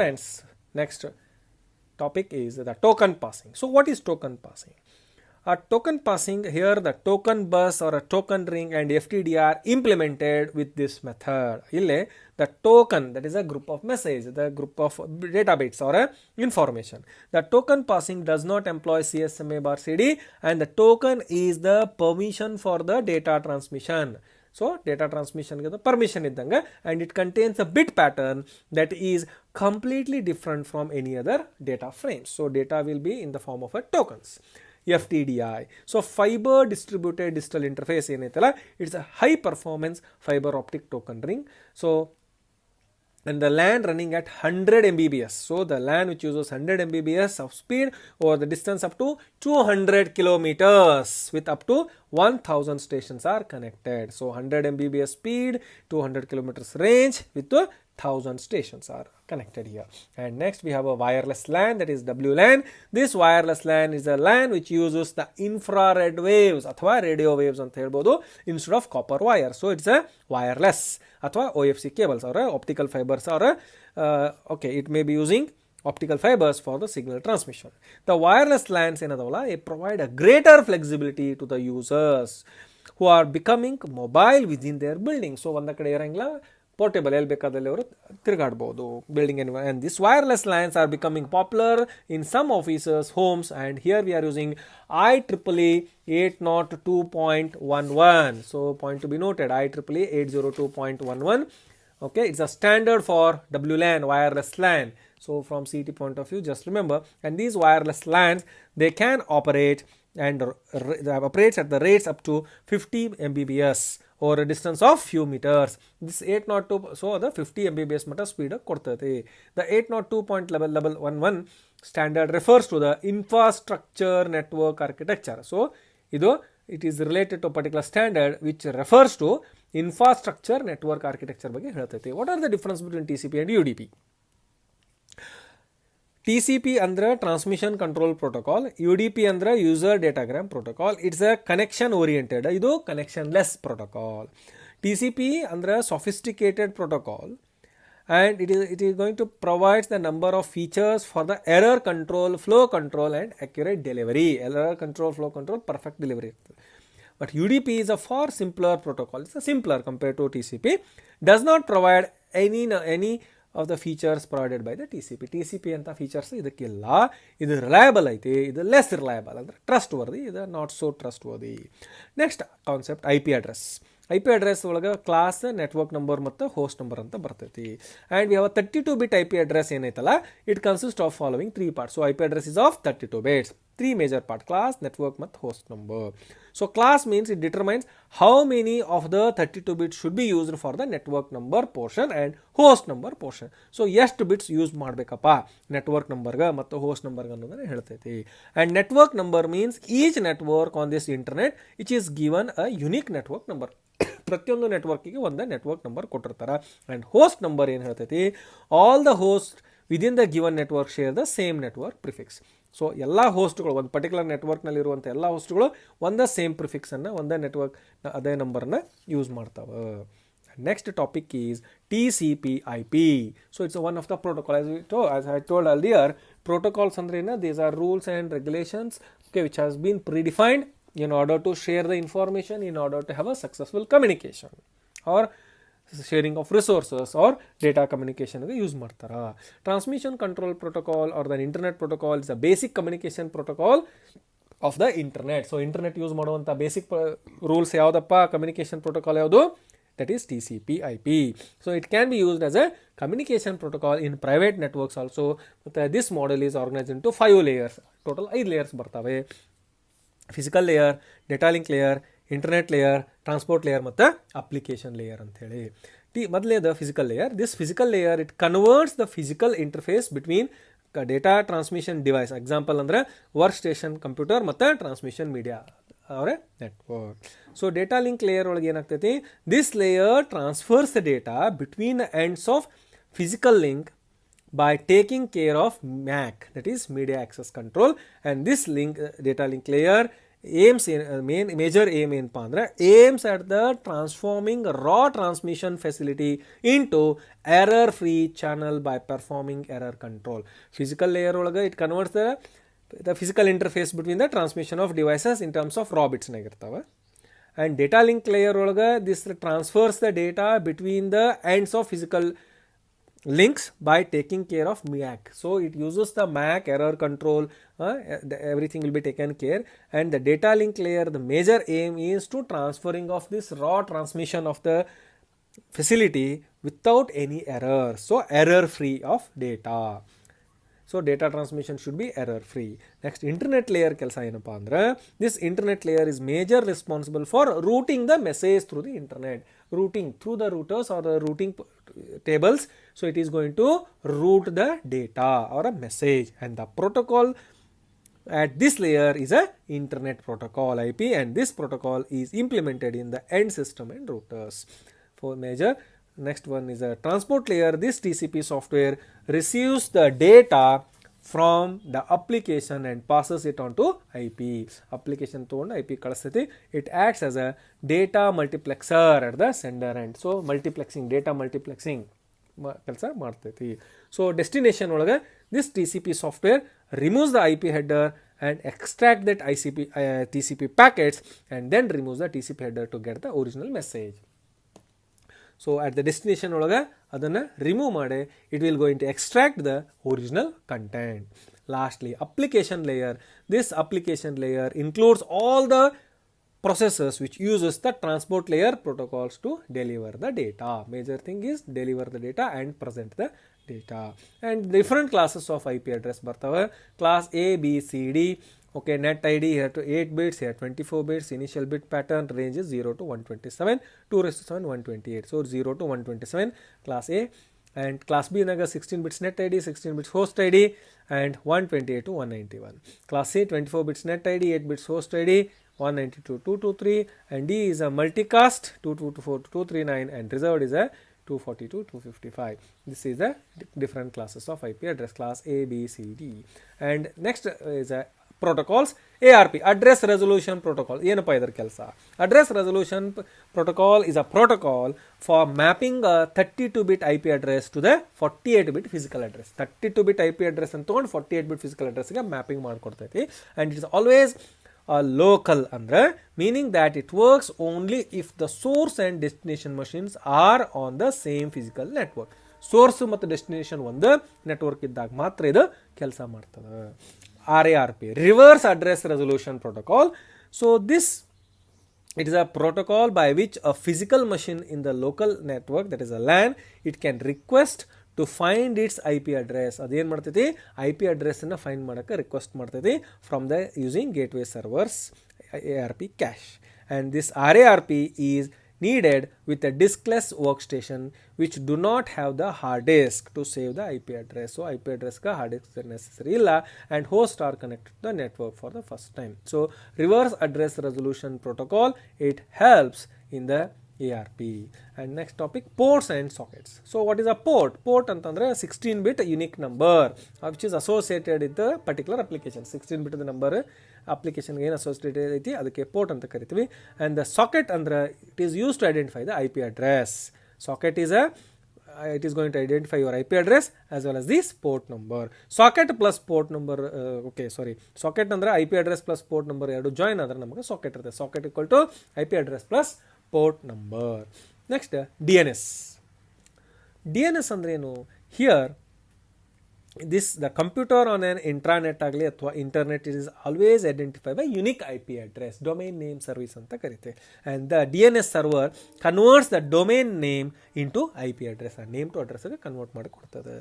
Friends, next topic is the token passing. So what is token passing? A token passing, here the token bus or a token ring and FTD are implemented with this method. Ille the token, that is a group of message, the group of data bits or a information. The token passing does not employ CSMA bar CD, and the token is the permission for the data transmission. So data transmission ಗೆ permission ಇದ್ದಂಗೆ, and it contains a bit pattern that is completely different from any other data frames. So data will be in the form of a tokens. FTDI. So fiber distributed digital interface ಏನೈತಲ್ಲ, it's a high performance fiber optic token ring. So and the LAN running at 100 Mbps. So the LAN which uses 100 Mbps of speed over the distance up to 200 kilometers with up to 1000 stations are connected. So 100 Mbps speed, 200 kilometers range with 1000 stations are connected here. And next we have a wireless LAN, that is WLAN. This wireless LAN is a LAN which uses the infrared waves ಅಥವಾ radio waves ಅಂತ ಹೇಳ್ಬೋದು instead of copper wire. So it's a wireless ಅಥವಾ OFC cables or optical fibers or okay, it may be using optical fibers for the signal transmission. The wireless LANs ಏನದವಲ್ಲ, provide a greater flexibility to the users who are becoming mobile within their building. So ಒಂದ ಕಡೆ ಇರಂಗಿಲ್ಲ, portable ಎಲ್ಲಿ ಬೇಕಾದಲ್ಲಿ ಅವರು ತಿರುಗಾಡಬಹುದು building anywhere. And these wireless LANs are becoming popular in some offices, homes, and here we are using IEEE 802.11. So point to be noted, IEEE 802.11. Okay, it's a standard for WLAN, wireless LAN. So from CT point of view, just remember, and these wireless LANs, they can operate and operates at the rates up to 50 Mbps over a distance of few meters. This 802, so the 50 Mbps mata speed ಕೊಡ್ತೈತಿ. The 802.11 standard refers to the infrastructure network architecture. So it is related to a particular standard which refers to infrastructure network architecture ಬಗ್ಗೆ ಹೇಳ್ತೈತಿ. What are the difference between TCP and UDP? TCP ಅಂದ್ರೆ transmission control protocol, UDP ಅಂದ್ರೆ user datagram protocol. It's a connection oriented, ಇದು connectionless protocol. TCP ಅಂದ್ರೆ sophisticated protocol, and it is going to provide the number of features for the error control, flow control, and accurate delivery. Error control, flow control, perfect delivery. But UDP is a far simpler protocol. It's a simpler compared to TCP. Does not provide any of the features provided by the TCP. TCP ಅಂತ features ಇದಕ್ಕಿಲ್ಲ. ಇದು reliable ಐತಿ, ಇದು less reliable ಅಂದರೆ trustworthy, ಇದು not so trustworthy. Next concept IP address. IP address ಒಳಗೆ class, network number ಮತ್ತು host number ಅಂತ ಬರ್ತೈತಿ. And we have 32 bit IP address ಏನೈತಲ್ಲ, it consist of following 3 parts. So IP address is of 32 bits. 3 major parts: class, network, ಮತ್ತು host number. So class means it determines how many of the 32 bits should be used for the network number portion and host number portion. So ಎಷ್ಟು bits use ಮಾಡಬೇಕಪ್ಪ network ನಂಬರ್ಗೆ ಮತ್ತು host ನಂಬರ್ಗೆ ಅನ್ನೋದನ್ನ ಹೇಳ್ತೈತಿ. And network number means each network on this internet which is given a unique network number. ಪ್ರತಿಯೊಂದು ನೆಟ್ವರ್ಕಿಗೆ ಒಂದು ನೆಟ್ವರ್ಕ್ ನಂಬರ್ ಕೊಟ್ಟಿರ್ತಾರೆ. ಆ್ಯಂಡ್ ಹೋಸ್ಟ್ ನಂಬರ್ ಏನು ಹೇಳ್ತೈತಿ, all the host within the given network share the same network prefix. So ಎಲ್ಲ ಹೋಸ್ಟ್ಗಳು, ಒಂದು particular ನೆಟ್ವರ್ಕ್ನಲ್ಲಿರುವಂಥ ಎಲ್ಲ ಹೋಸ್ಟ್ಗಳು ಒಂದೇ ಸೇಮ್ ಪ್ರಿಫಿಕ್ಸನ್ನು, ಒಂದೇ ನೆಟ್ವರ್ಕ್ ಅದೇ ನಂಬರ್ನ ಯೂಸ್ ಮಾಡ್ತಾವೆ. Next topic is TCP/IP. So it's one of the protocol, as I told earlier. Protocols andrena, these are rules and regulations, okay, which has been predefined in order to share the information, in order to have a successful communication or sharing of resources or data communication ಗೆ use ಮಾಡ್ತಾರ. Transmission control protocol or the internet protocol is a basic communication protocol of the internet. So internet use ಮಾಡುವಂಥ basic rules ಯಾವುದಪ್ಪ, communication protocol ಯಾವುದು, that is TCP/IP. So it can be used as a communication protocol in private networks also. This model is organized into 5 layers. Total 5 layers ಬರ್ತವೆ. Physical layer, data link layer, internet layer, transport layer ಮತ್ತು application layer ಅಂಥೇಳಿ. ಮೊದಲೇದ physical layer. This physical layer it converts the physical interface between data transmission device. Example ಅಂದರೆ work station computer ಮತ್ತು transmission media ಅವರೇ network. So data link layer ಒಳಗೆ ಏನಾಗ್ತೈತಿ, this layer transfers the data between the ends of physical link by taking care of MAC, that is media access control. And this data link layer aims major aim ಏನಪ್ಪಾ ಅಂದ್ರೆ aims at the transforming raw transmission facility into error free channel by performing error control. Physical layer ಒಳಗೆ it converts the physical interface between the transmission of devices in terms of raw bits ನಾಗಿರ್ತಾವ. And data link layer ಒಳಗೆ this transfers the data between the ends of physical links by taking care of MAC. So it uses the MAC error control, everything will be taken care. And the data link layer, the major aim is to transferring of this raw transmission of the facility without any error. So error free of data. So data transmission should be error free. Next, internet layer kelsa ಏನಪ್ಪಾ ಅಂದ್ರೆ this internet layer is major responsible for routing the message through the internet, routing through the routers or the routing tables. So it is going to route the data or a message, and the protocol at this layer is a internet protocol IP, and this protocol is implemented in the end system and routers. For major, next one is a transport layer. This TCP software receives the data from the application and passes it on to IP. Application ತಗೊಂಡು IP ಕಳಿಸ್ತೈತಿ. It acts as a data multiplexer at the sender end. So multiplexing, data multiplexing ಕೆಲಸ ಮಾಡ್ತೈತಿ. So destination ಒಳಗೆ this TCP software removes the IP header and extract that TCP packets, and then removes the TCP header to get the original message. So at the destination ಒಳಗೆ ಅದನ್ನು remove ಮಾಡಿ it will going to extract the original content. Lastly, application layer. This application layer includes all the processes which uses the transport layer protocols to deliver the data. Major thing is deliver the data and present the data. And different classes of IP address ಬರ್ತವೆ. Class A, B, C, D. Okay, net ID here to 8 bits, here 24 bits, initial bit pattern range is 0 to 127, 2 raised to 7, 128. So 0 to 127, class A. And class B naga 16 bits net ID, 16 bits host ID, and 128 to 191. Class C 24 bits net ID, 8 bits host ID, 192 to 223, and D is a multicast 224 to 239, and reserved is a 240 to 255. This is the different classes of IP address, class A, B, C, D. And next is a protocols. ARP, address resolution protocol. ಏನಪ್ಪ ಇದರ ಕೆಲಸ? Address resolution protocol is a protocol for mapping a 32-bit IP address to the 48-bit physical address. 32-bit IP address ಅಂತ ತಗೊಂಡು 48-bit physical address ಗೆ mapping ಮಾಡ್ಕೊಡ್ತೈತಿ. And it is always a local ಅಂದ್ರೆ meaning that it works only if the source and destination machines are on the same physical network. Source ಮತ್ತು destination ಒಂದು network ಇದ್ದಾಗ ಮಾತ್ರ ಇದು ಕೆಲಸ ಮಾಡ್ತದೆ. RARP, reverse address resolution protocol. So this, it is a protocol by which a physical machine in the local network, that is a LAN, it can request to find its IP address. ಅದೇನು ಮಾಡ್ತೈತಿ, IP address ಅನ್ನು find ಮಾಡೋಕ್ಕೆ request ಮಾಡ್ತೈತಿ from the using gateway servers ARP cache. And this RARP is needed with a diskless workstation which do not have the hard disk to save the IP address. So IP address ka hard disk necessary illa, and hosts are connected to the network for the first time. So reverse address resolution protocol, it helps in the ARP. And next topic, ports and sockets. So what is a port? Port antandre 16-bit unique number which is associated with the particular application. 16-bit the number application ಏನು associated ಐತಿ ಅದಕ್ಕೆ port ಅಂತ ಕರಿತೀವಿ. And the socket ಅಂದ್ರೆ it is used to identify the IP address. Socket is it is going to identify your IP address as well as this port number. Socket plus port number, socket ಅಂದ್ರೆ IP address plus port number ಎರಡು join ಆದ್ರೆ ನಮಗೆ socket ಇರುತ್ತೆ. Socket equal to IP address plus port number. Next, DNS. DNS ಅಂದ್ರೆ ಏನು? Here the computer on an intranet ಆಗಲಿ ಅಥವಾ internet is always identified by unique IP address, domain name service ಅಂತ ಕರಿತೆ. And the DNS server converts the domain name into IP address, a name to address ಗೆ convert ಮಾಡಿ ಕೊಡ್ತದೆ.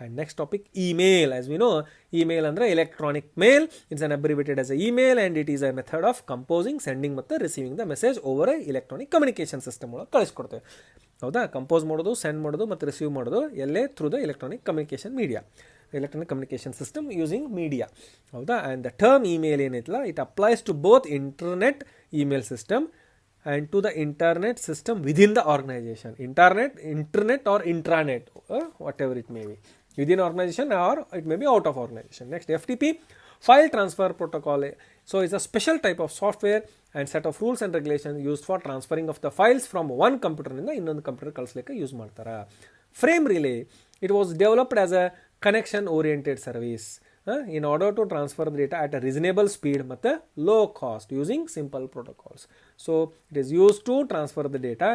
And next topic, email. As we know, email ಅಂದ್ರೆ electronic mail. It's an abbreviated as a email, and it is a method of composing, sending ಮತ್ತು receiving the message over a electronic communication system ಒಳಗೆ ಕಳಿಸ್ಕೊಡ್ತೇವೆ. ಹೌದಾ? Compose ಮಾಡೋದು, send ಮಾಡೋದು ಮತ್ತು receive ಮಾಡೋದು ಎಲ್ಲೇ through the electronic communication media, electronic communication system using media. ಹೌದಾ? and the term email ಏನೈತಲ್ಲ, it applies to both internet email system and to the internet system within the organization. Internet or intranet, whatever it may be, within organization or it may be out of organization. Next, FTP, File transfer protocol, so it's a special type of software and set of rules and regulations used for transferring of the files from one computer ಇಂದ ಇನ್ನೊಂದು computer ಕಳಿಸ್ಲಿಕ್ಕೆ use ಮಾಡ್ತಾರೆ. Frame relay, it was developed as a connection oriented service in order to transfer the data at a reasonable speed ಮತ್ತು low cost using simple protocols. So it is used to transfer the data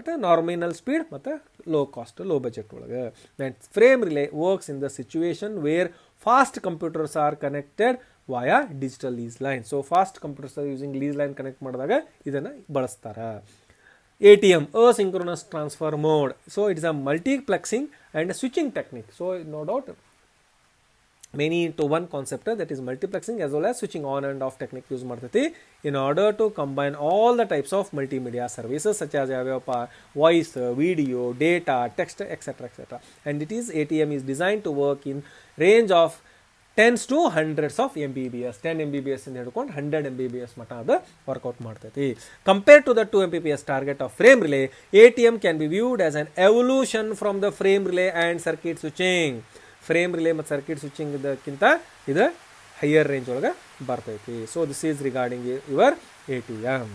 at a nominal speed ಮತ್ತು low cost, low budget ಒಳಗೆ. And frame relay works in the situation where fast computers are connected via digital lease line. So fast computers are using lease line connect ಮಾಡಿದಾಗ ಇದನ್ನು ಬಳಸ್ತಾರೆ. ATM, asynchronous transfer mode. So it is a multiplexing and a switching technique. So no doubt many into one concept, that is multiplexing as well as switching on and off technique use ಮಾಡ್ತೈತಿ in order to combine all the types of multimedia services such as voice, video, data, text, etc. etc. And it is ATM is designed to work in range of tens to hundreds of MBBS, 10 MBBS ಇಂದ ಹಿಡ್ಕೊಂಡು 100 MBBS ಮಟ್ಟ ಅದು work out ಮಾಡ್ತೈತಿ. Compared to the 2 MBPS target of frame relay, ATM can be viewed as an evolution from the frame relay and circuit switching. Frame relay ಮತ್ತು circuit switching ಇದಕ್ಕಿಂತ ಇದು higher range ಒಳಗೆ ಬರ್ತೈತಿ. So this is regarding your ATM.